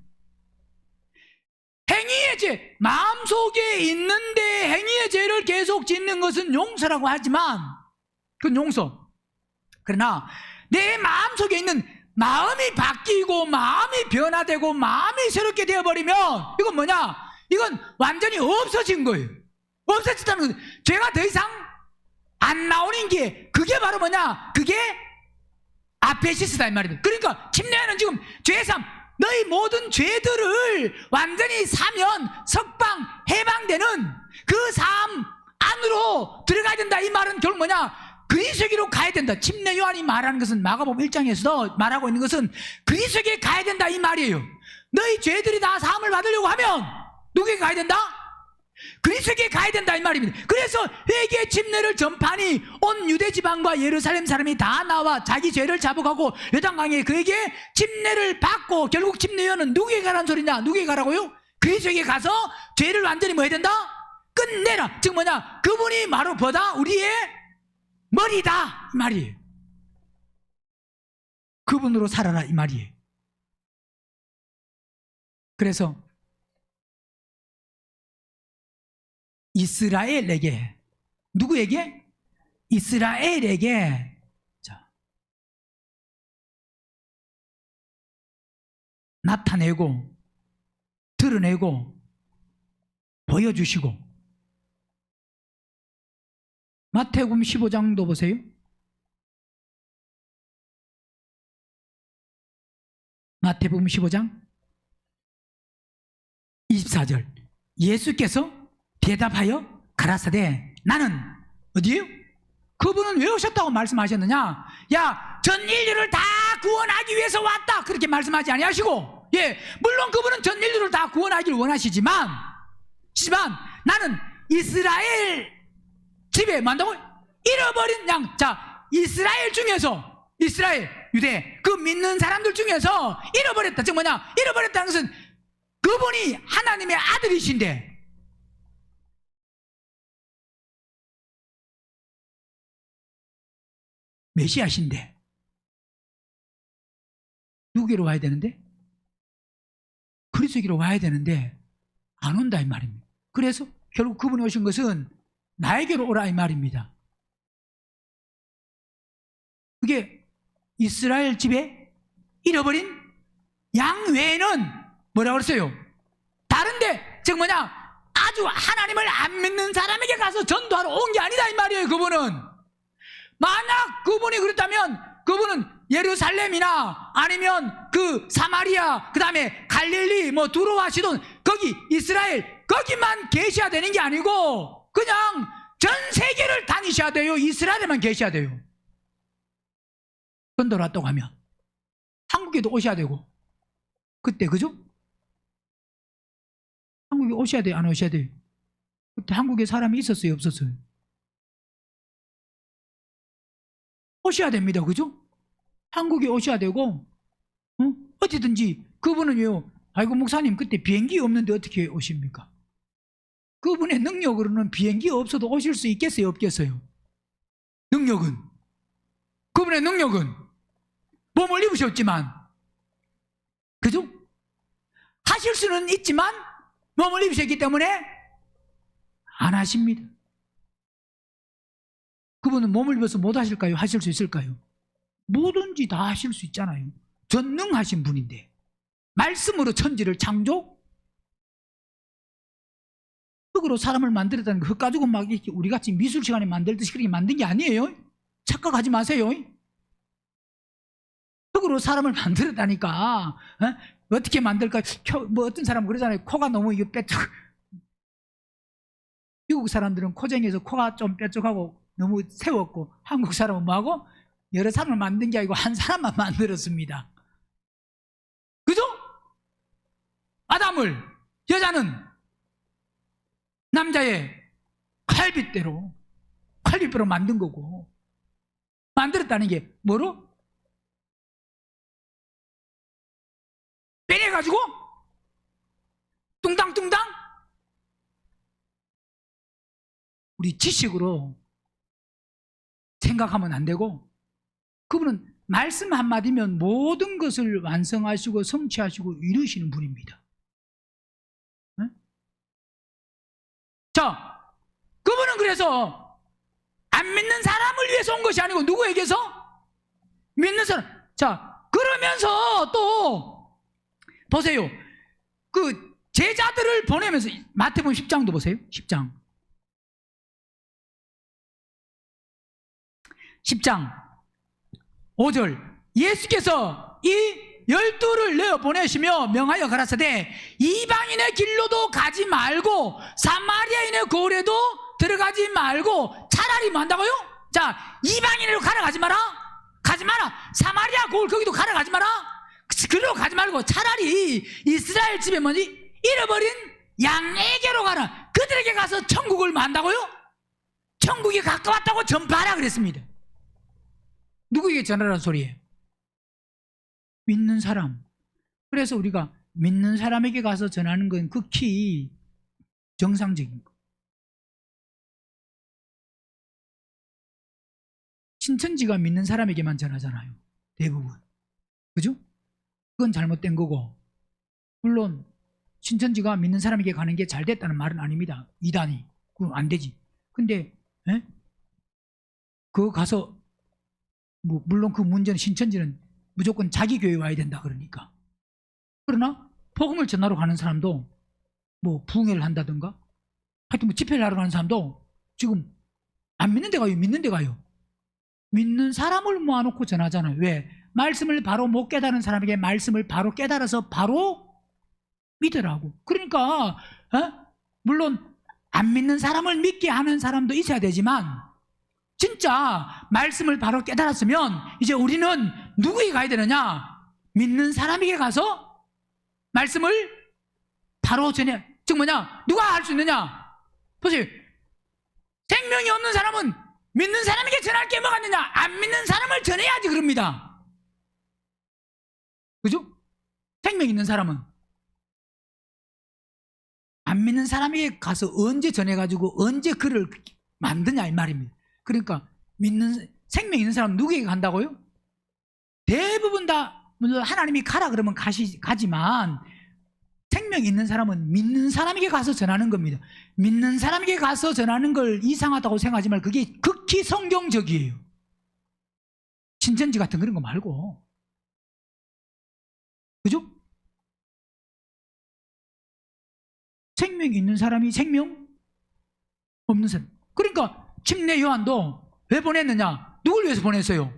행위의 죄, 마음속에 있는데 행위의 죄를 계속 짓는 것은 용서라고 하지만, 그건 용서. 그러나 내 마음속에 있는, 마음이 바뀌고 마음이 변화되고 마음이 새롭게 되어버리면 이건 뭐냐, 이건 완전히 없어진 거예요. 없어졌다는 거예요. 죄가 더 이상 안 나오는 게, 그게 바로 뭐냐, 그게 아페시스다 이 말입니다. 그러니까 침례는 지금 죄삼, 너희 모든 죄들을 완전히 사면 석방, 해방되는 그 삶 안으로 들어가야 된다. 이 말은 결국 뭐냐, 그리스도에게로 가야 된다. 침례 요한이 말하는 것은, 마가복음 1장에서도 말하고 있는 것은 그리스도에게 가야 된다 이 말이에요. 너희 죄들이 다 사함을 받으려고 하면 누구에게 가야 된다? 그리스도에게 가야 된다 이 말입니다. 그래서 회개 침례를 전파하니 온 유대 지방과 예루살렘 사람이 다 나와 자기 죄를 자복하고 요단강에 그에게 침례를 받고, 결국 침례요한은 누구에게 가라는 소리냐, 누구에게 가라고요? 그리스도에게 가서 죄를 완전히 뭐 해야 된다? 끝내라. 즉 뭐냐, 그분이 바로 보다 우리의 머리다 이 말이에요. 그분으로 살아라 이 말이에요. 그래서 이스라엘에게, 누구에게? 이스라엘에게 나타내고 드러내고 보여주시고. 마태복음 15장도 보세요. 마태복음 15장 24절, 예수께서 대답하여 가라사대, 나는 어디에요? 그분은 왜 오셨다고 말씀하셨느냐? 야, 전 인류를 다 구원하기 위해서 왔다, 그렇게 말씀하지 아니하시고, 예, 물론 그분은 전 인류를 다 구원하기를 원하시지만 나는 이스라엘 집에 만다고 잃어버린 양, 자, 이스라엘 중에서, 이스라엘 유대 그 믿는 사람들 중에서 잃어버렸다. 즉 뭐냐, 잃어버렸다는 것은 그분이 하나님의 아들이신데, 메시아신데 누구에게로 와야 되는데? 그리스도에게로 와야 되는데 안 온다 이 말입니다. 그래서 결국 그분이 오신 것은 나에게로 오라 이 말입니다. 그게 이스라엘 집에 잃어버린 양 외에는 뭐라고 그랬어요? 다른데, 즉 뭐냐, 아주 하나님을 안 믿는 사람에게 가서 전도하러 온 게 아니다 이 말이에요. 그분은, 만약 그분이 그렇다면 그분은 예루살렘이나 아니면 그 사마리아, 그 다음에 갈릴리, 뭐 두로와 시돈, 거기 이스라엘 거기만 계셔야 되는 게 아니고 그냥 전 세계를 다니셔야 돼요. 이스라엘에만 계셔야 돼요. 전도를 왔다고 하면 한국에도 오셔야 되고, 그때, 그죠? 한국에 오셔야 돼요, 안 오셔야 돼요? 그때 한국에 사람이 있었어요, 없었어요? 오셔야 됩니다. 그죠? 한국에 오셔야 되고, 어디든지. 그분은요, 아이고 목사님 그때 비행기 없는데 어떻게 오십니까? 그분의 능력으로는 비행기 없어도 오실 수 있겠어요, 없겠어요? 능력은, 그분의 능력은 몸을 입으셨지만, 그죠? 하실 수는 있지만 몸을 입으셨기 때문에 안 하십니다. 그분은 몸을 입어서 못 하실까요? 하실 수 있을까요? 뭐든지 다 하실 수 있잖아요. 전능하신 분인데, 말씀으로 천지를 창조, 흙으로 사람을 만들었다는 거, 흙 가지고 막 이렇게 우리같이 미술 시간에 만들듯이 그렇게 만든 게 아니에요. 착각하지 마세요. 흙으로 사람을 만들었다니까. 어떻게 만들까? 뭐 어떤 사람은 그러잖아요. 코가 너무 이거 뾰족. 미국 사람들은 코쟁이에서 코가 좀 뾰족하고 너무 세웠고, 한국 사람은 뭐하고? 여러 사람을 만든 게 아니고 한 사람만 만들었습니다. 그죠? 아담을, 여자는 남자의 칼빗대로 만든 거고, 만들었다는 게 뭐로? 빼내가지고 뚱당뚱당 우리 지식으로 생각하면 안 되고, 그분은 말씀 한마디면 모든 것을 완성하시고 성취하시고 이루시는 분입니다. 자, 그분은 그래서 안 믿는 사람을 위해서 온 것이 아니고 누구에게서? 믿는 사람. 자, 그러면서 또 보세요. 그 제자들을 보내면서 마태복음 10장도 보세요. 10장 5절, 예수께서 이 12를 내어 보내시며 명하여 가라사대 이방인의 길로도 가지 말고 사마리아인의 고을에도 들어가지 말고, 차라리 뭐 한다고요? 자, 이방인으로 가라 가지 마라. 가지 마라. 사마리아 고을 거기도 가라 가지 마라. 그리로 가지 말고 차라리 이스라엘 집에 뭐지? 잃어버린 양에게로 가라. 그들에게 가서 천국을 뭐 한다고요? 천국이 가까웠다고 전파하라 그랬습니다. 누구에게 전하라는 소리예요? 믿는 사람. 그래서 우리가 믿는 사람에게 가서 전하는 건 극히 정상적인 거. 신천지가 믿는 사람에게만 전하잖아요, 대부분. 그죠? 그건 잘못된 거고, 물론 신천지가 믿는 사람에게 가는 게 잘 됐다는 말은 아닙니다. 이단이. 그건 안 되지. 근데 그거 가서 뭐 물론 그 문제는, 신천지는 무조건 자기 교회에 와야 된다 그러니까. 그러나 복음을 전하러 가는 사람도 뭐 부흥회를 한다든가 하여튼 뭐 집회를 하러 가는 사람도 지금 안 믿는 데 가요, 믿는 데 가요. 믿는 사람을 모아놓고 전하잖아요. 왜? 말씀을 바로 못 깨달은 사람에게 말씀을 바로 깨달아서 바로 믿으라고. 그러니까 물론 안 믿는 사람을 믿게 하는 사람도 있어야 되지만, 진짜 말씀을 바로 깨달았으면 이제 우리는 누구에게 가야 되느냐? 믿는 사람에게 가서 말씀을 바로 전해. 즉 뭐냐? 누가 할 수 있느냐? 보세요. 생명이 없는 사람은 믿는 사람에게 전할 게 뭐가 있느냐? 안 믿는 사람을 전해야지 그럽니다. 그죠? 생명 있는 사람은 안 믿는 사람에게 가서 언제 전해가지고 언제 글을 만드냐 이 말입니다. 그러니까 생명 있는 사람은 누구에게 간다고요? 대부분 다 물론 하나님이 가라 그러면 가지만, 생명 있는 사람은 믿는 사람에게 가서 전하는 겁니다. 믿는 사람에게 가서 전하는 걸 이상하다고 생각하지 말고 그게 극히 성경적이에요. 신천지 같은 그런 거 말고. 그죠? 생명 있는 사람이 생명 없는 사람. 그러니까 침례 요한도 왜 보냈느냐? 누굴 위해서 보냈어요?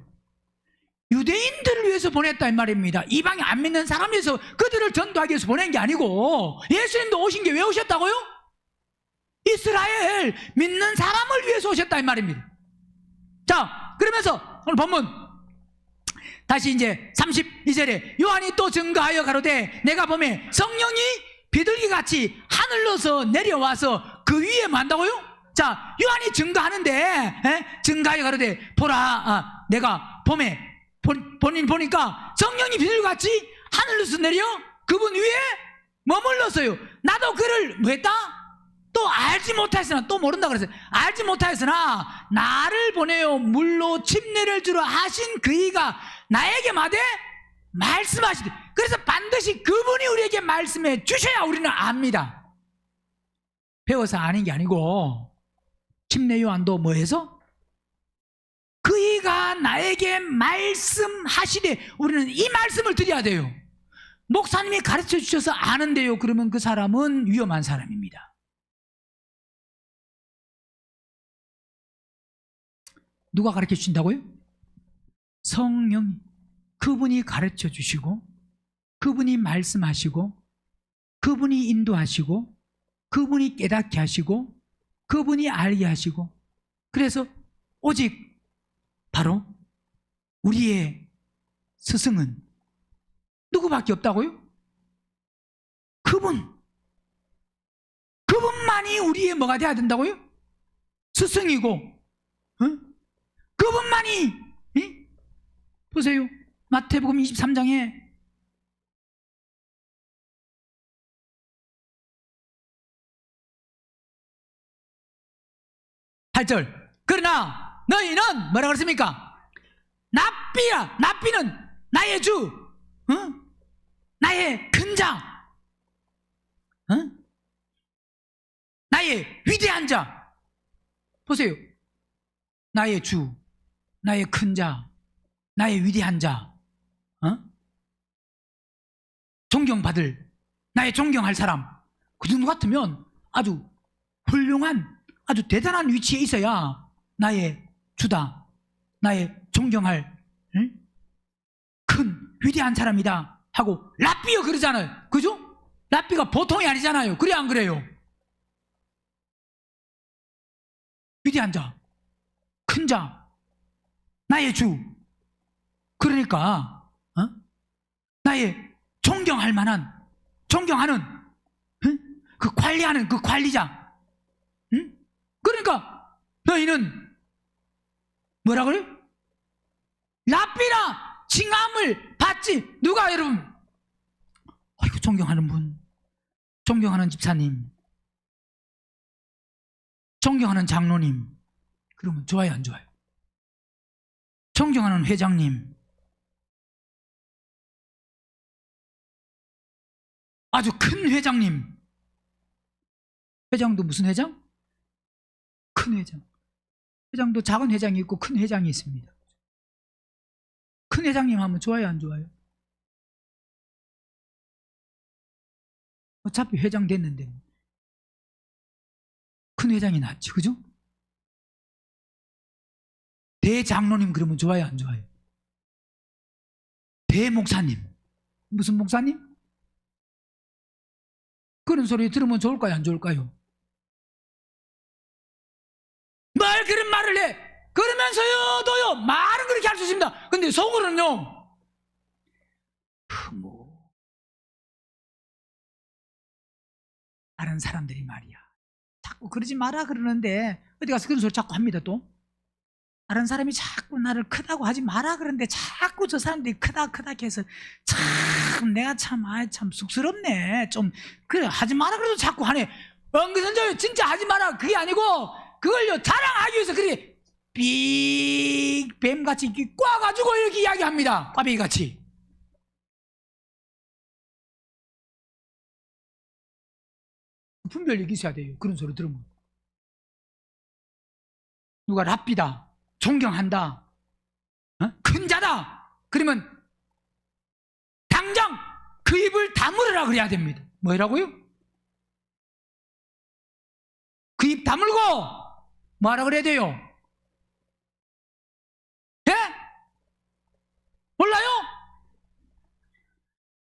유대인들을 위해서 보냈다 이 말입니다. 이방인 안 믿는 사람 위해서, 그들을 전도하기 위해서 보낸 게 아니고, 예수님도 오신 게 왜 오셨다고요? 이스라엘 믿는 사람을 위해서 오셨다 이 말입니다. 자, 그러면서 오늘 본문 다시 이제 32절에 요한이 또 증거하여 가로되 내가 보매 성령이 비둘기같이 하늘로서 내려와서 그 위에 뭐 한다고요? 자, 요한이 증거하는데 증거하여 가로되 보라, 내가 봄에 본인 보니까 성령이 비둘같이 하늘로서 내려 그분 위에 머물렀어요. 나도 그를 뭐 했다? 또 알지 못하였으나, 또 모른다 그랬어요. 알지 못하였으나 나를 보내어 물로 침례를 주러 하신 그이가 나에게 마대 말씀하시되, 그래서 반드시 그분이 우리에게 말씀해 주셔야 우리는 압니다. 배워서 아는 게 아니고, 침례 요한도 뭐해서? 그이가 나에게 말씀하시되, 우리는 이 말씀을 드려야 돼요. 목사님이 가르쳐 주셔서 아는데요, 그러면 그 사람은 위험한 사람입니다. 누가 가르쳐 주신다고요? 성령. 그분이 가르쳐 주시고, 그분이 말씀하시고, 그분이 인도하시고, 그분이 깨닫게 하시고, 그분이 알게 하시고, 그래서 오직 바로 우리의 스승은 누구밖에 없다고요? 그분만이 우리의 뭐가 돼야 된다고요? 스승이고, 그분만이, 보세요. 마태복음 23장에 8절. 그러나 너희는 뭐라 그랬습니까? 납비야. 납비는 나의 주, 나의 큰 자, 나의 위대한 자. 보세요. 나의 주, 나의 큰 자, 나의 위대한 자, 존경받을, 나의 존경할 사람. 그 정도 같으면 아주 훌륭한, 아주 대단한 위치에 있어야 나의 주다, 나의 존경할 큰 위대한 사람이다 하고 랍비여 그러잖아요. 그죠? 랍비가 보통이 아니잖아요. 그래 안 그래요? 위대한 자, 큰 자, 나의 주. 그러니까 나의 존경할 만한, 존경하는, 그 관리하는 그 관리자. 그러니까 너희는 뭐라 그래요? 랍비라 칭함을 받지. 누가 여러분? 아이고, 존경하는 분, 존경하는 집사님, 존경하는 장로님. 그러면 좋아요, 안 좋아요? 존경하는 회장님, 아주 큰 회장님. 회장도 무슨 회장? 큰 회장. 회장도 작은 회장이 있고 큰 회장이 있습니다. 큰 회장님 하면 좋아요, 안 좋아요? 어차피 회장 됐는데 큰 회장이 낫지, 그죠? 대장로님 그러면 좋아요, 안 좋아요? 대목사님, 무슨 목사님? 그런 소리 들으면 좋을까요, 안 좋을까요? 말 그런 말을 해. 그러면서도요, 말은 그렇게 할 수 있습니다. 근데 속으로는요, 다른 사람들이 말이야, 자꾸 그러지 마라 그러는데 어디 가서 그런 소리 자꾸 합니다. 또 다른 사람이 자꾸 나를 크다고 하지 마라 그러는데 자꾸 저 사람들이 크다 해서 참 내가 참 쑥스럽네. 좀 그래 하지 마라 그래도 자꾸 하네. 은근슬쩍 진짜 하지 마라 그게 아니고 그걸요 자랑하기 위해서 그렇게 빅뱀같이 이렇게 꽈가지고 이렇게 이야기합니다. 꽈배기같이. 분별력이 있어야 돼요. 그런 소리 들으면. 누가 랍비다, 존경한다, 큰 자다 그러면 당장 그 입을 다물으라 그래야 됩니다. 뭐라고요? 그 입 다물고 뭐하라 그래야 돼요? 예? 몰라요?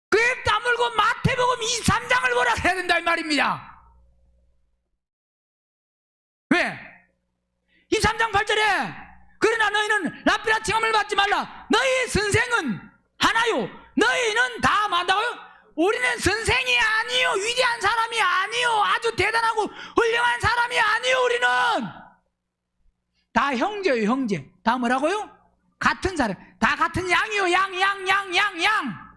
그 입 다물고 마태복음 23장을 보라 그래야 된다 이 말입니다. 왜? 23장 8절에 그러나 너희는 랍비라 칭함을 받지 말라. 너희 선생은 하나요. 너희는 다 만다고요? 우리는 선생이 아니요, 위대한 사람이 아니요, 아주 대단하고 훌륭한 사람이 아니요. 우리는 다 형제예요. 형제. 다 뭐라고요? 같은 사람, 다 같은 양이요. 양.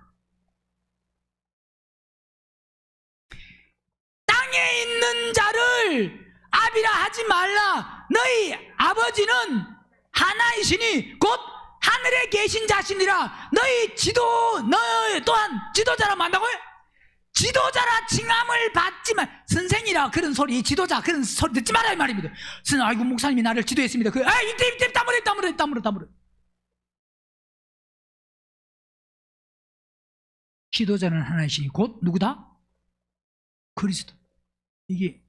땅에 있는 자를 아비라 하지 말라. 너희 아버지는 하나이시니 곧 하늘에 계신 자신이라. 너희 또한 지도자라 만다고요? 지도자라 칭함을 받지만, 선생이라 그런 소리, 지도자 그런 소리 듣지 말아야 말입니다. 아이고 목사님이 나를 지도했습니다. 이때 따물어. 지도자는 하나이시니 곧 누구다? 그리스도. 이게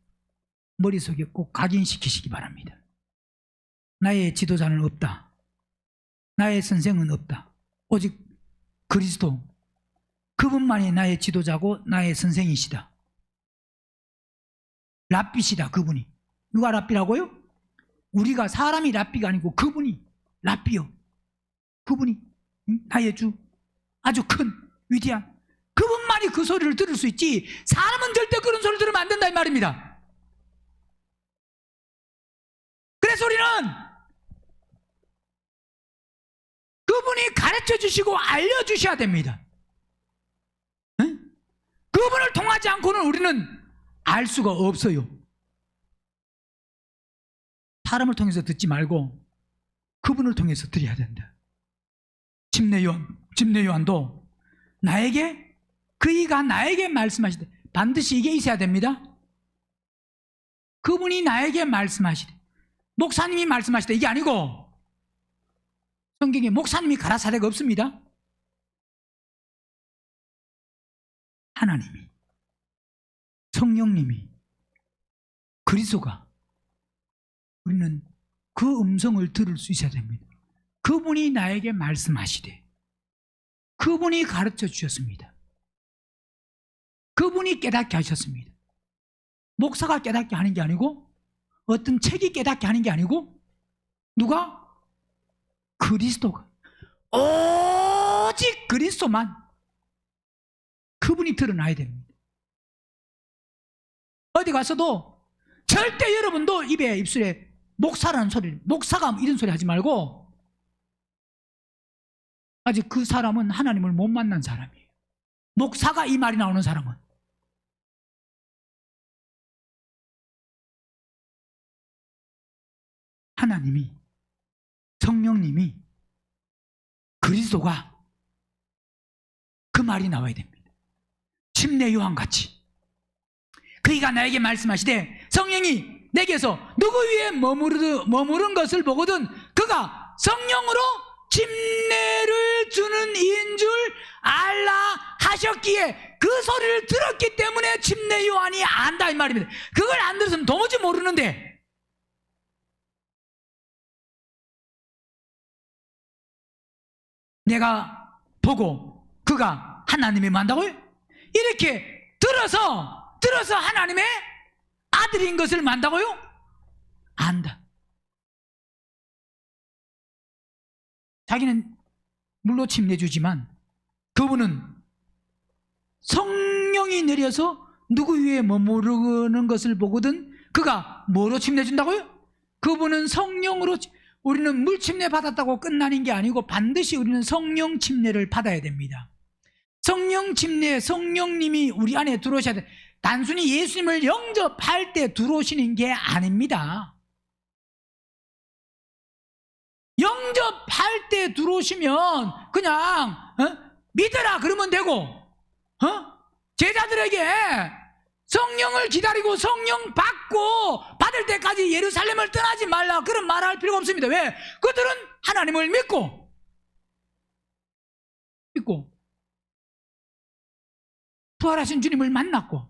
머릿속에 꼭 각인시키시기 바랍니다. 나의 지도자는 없다. 나의 선생은 없다. 오직 그리스도, 그분만이 나의 지도자고 나의 선생이시다. 랍비시다. 그분이. 누가 랍비라고요? 우리가 사람이 랍비가 아니고 그분이 랍비요. 그분이 나의 주, 아주 큰 위대한 그분만이 그 소리를 들을 수 있지, 사람은 절대 그런 소리를 들으면 안 된다 이 말입니다. 그래서 우리는 그분이 가르쳐 주시고 알려주셔야 됩니다. 그분을 통하지 않고는 우리는 알 수가 없어요. 사람을 통해서 듣지 말고 그분을 통해서 들어야 된다. 집례요한도 그이가 나에게 말씀하시되, 반드시 이게 있어야 됩니다. 그분이 나에게 말씀하시되, 목사님이 말씀하시되, 이게 아니고, 성경에 목사님이 가라사대가 없습니다. 하나님이, 성령님이, 그리스도가, 우리는 그 음성을 들을 수 있어야 됩니다. 그분이 나에게 말씀하시되, 그분이 가르쳐 주셨습니다. 그분이 깨닫게 하셨습니다. 목사가 깨닫게 하는 게 아니고, 어떤 책이 깨닫게 하는 게 아니고, 누가? 그리스도가. 오직 그리스도만, 그분이 드러나야 됩니다. 어디 가서도 절대 여러분도 입술에 목사라는 소리를, 목사가 이런 소리 하지 말고, 아직 그 사람은 하나님을 못 만난 사람이에요. 목사가 이 말이 나오는 사람은. 하나님이, 성령님이, 그리스도가, 그 말이 나와야 됩니다. 침례요한같이 그이가 나에게 말씀하시되, 성령이 내게서 누구 위에 머무른 것을 보거든 그가 성령으로 침례를 주는 이인 줄 알라 하셨기에, 그 소리를 들었기 때문에 침례요한이 안다 이 말입니다. 그걸 안 들었으면 도무지 모르는데, 내가 보고 그가 하나님이 만다고요? 이렇게 들어서 하나님의 아들인 것을 만다고요? 안다. 자기는 물로 침례주지만 그분은 성령이 내려서 누구 위에 머무르는 것을 보거든 그가 뭐로 침례준다고요? 그분은 성령으로. 우리는 물 침례 받았다고 끝나는 게 아니고 반드시 우리는 성령 침례를 받아야 됩니다. 성령 침례, 성령님이 우리 안에 들어오셔야 돼. 단순히 예수님을 영접할 때 들어오시는 게 아닙니다. 영접할 때 들어오시면 그냥 믿어라 그러면 되고, 제자들에게 성령을 기다리고 성령 받을 때까지 예루살렘을 떠나지 말라 그런 말을 할 필요가 없습니다. 왜? 그들은 하나님을 믿고 부활하신 주님을 만났고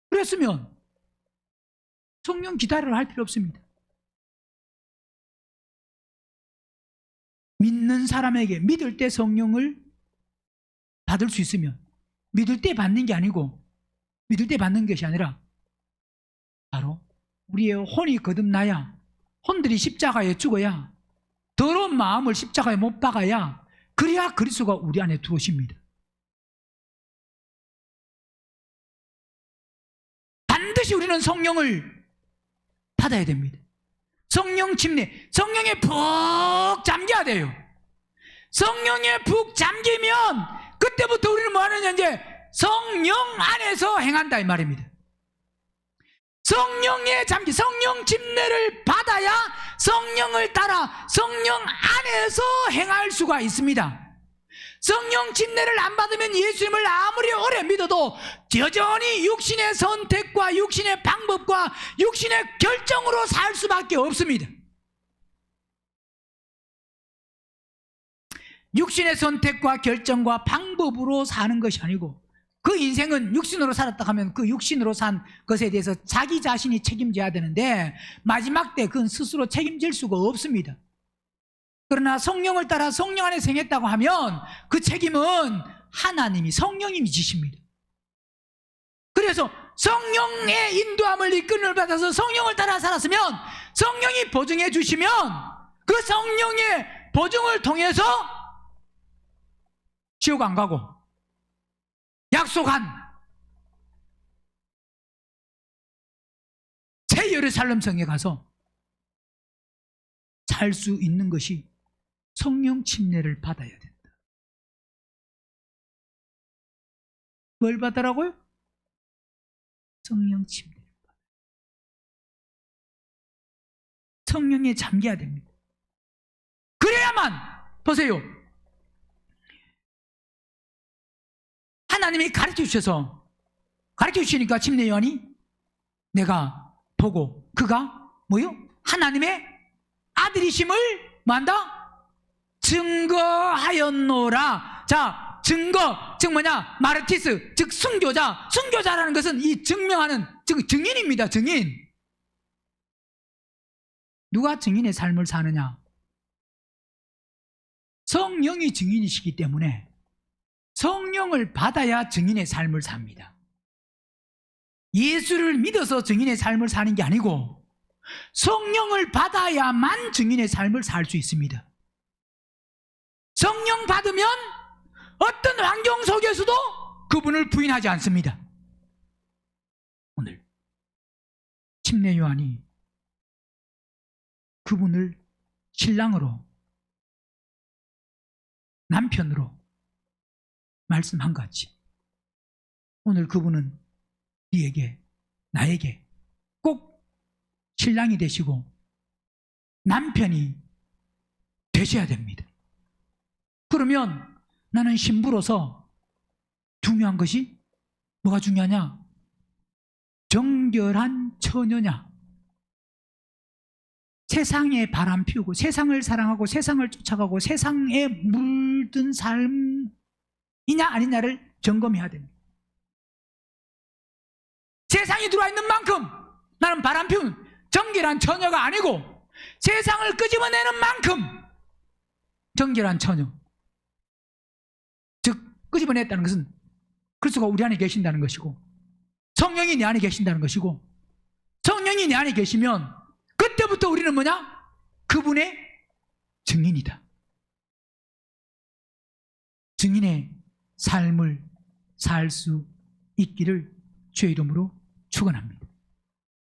그랬으면 성령 기다리라 할 필요 없습니다. 믿는 사람에게 믿을 때 성령을 받을 수 있으면, 믿을 때 받는 게 아니고, 믿을 때 받는 것이 아니라 바로 우리의 혼이 거듭나야, 혼들이 십자가에 죽어야, 더러운 마음을 십자가에 못 박아야, 그래야 그리스도가 우리 안에 들어오십니다. 반드시 우리는 성령을 받아야 됩니다. 성령 침례, 성령에 푹 잠겨야 돼요. 성령에 푹 잠기면 그때부터 우리는 뭐 하느냐, 이제 성령 안에서 행한다 이 말입니다. 성령에 잠기, 성령 침례를 받아야 성령을 따라 성령 안에서 행할 수가 있습니다. 성령 침례를 안 받으면 예수님을 아무리 오래 믿어도 여전히 육신의 선택과 육신의 방법과 육신의 결정으로 살 수밖에 없습니다. 육신의 선택과 결정과 방법으로 사는 것이 아니고, 그 인생은 육신으로 살았다 하면 그 육신으로 산 것에 대해서 자기 자신이 책임져야 되는데, 마지막 때 그건 스스로 책임질 수가 없습니다. 그러나 성령을 따라 성령 안에 생했다고 하면 그 책임은 하나님이, 성령님이 지십니다. 그래서 성령의 인도함을, 이끌림을 받아서 성령을 따라 살았으면 성령이 보증해 주시면 그 성령의 보증을 통해서 지옥 안 가고 약속한 새 예루살렘 성에 가서 살 수 있는 것이 성령 침례를 받아야 된다. 뭘 받으라고요? 성령 침례를 받아야. 성령에 잠겨야 됩니다. 그래야만, 보세요, 하나님이 가르쳐 주셔서, 가르쳐 주시니까 침례 요한이 내가 보고 그가 뭐요? 하나님의 아들이심을 뭐한다? 증거하였노라. 자, 증거, 즉 뭐냐? 마르티스, 즉 순교자. 순교자라는 것은 이 증명하는, 즉 증인입니다. 증인. 누가 증인의 삶을 사느냐? 성령이 증인이시기 때문에 성령을 받아야 증인의 삶을 삽니다. 예수를 믿어서 증인의 삶을 사는 게 아니고 성령을 받아야만 증인의 삶을 살 수 있습니다. 성령 받으면 어떤 환경 속에서도 그분을 부인하지 않습니다. 오늘 침례 요한이 그분을 신랑으로, 남편으로 말씀한 것 같이 오늘 그분은 네에게, 나에게 꼭 신랑이 되시고 남편이 되셔야 됩니다. 그러면 나는 신부로서 중요한 것이 뭐가 중요하냐? 정결한 처녀냐? 세상에 바람 피우고 세상을 사랑하고 세상을 쫓아가고 세상에 물든 삶이냐 아니냐를 점검해야 됩니다. 세상이 들어와 있는 만큼 나는 바람 피운 정결한 처녀가 아니고, 세상을 끄집어내는 만큼 정결한 처녀, 즉 끄집어냈다는 것은 그리스도가 우리 안에 계신다는 것이고 성령이 내 안에 계신다는 것이고, 성령이 내 안에 계시면 그때부터 우리는 뭐냐? 그분의 증인이다. 증인의 삶을 살 수 있기를 주의 이름으로 축원합니다.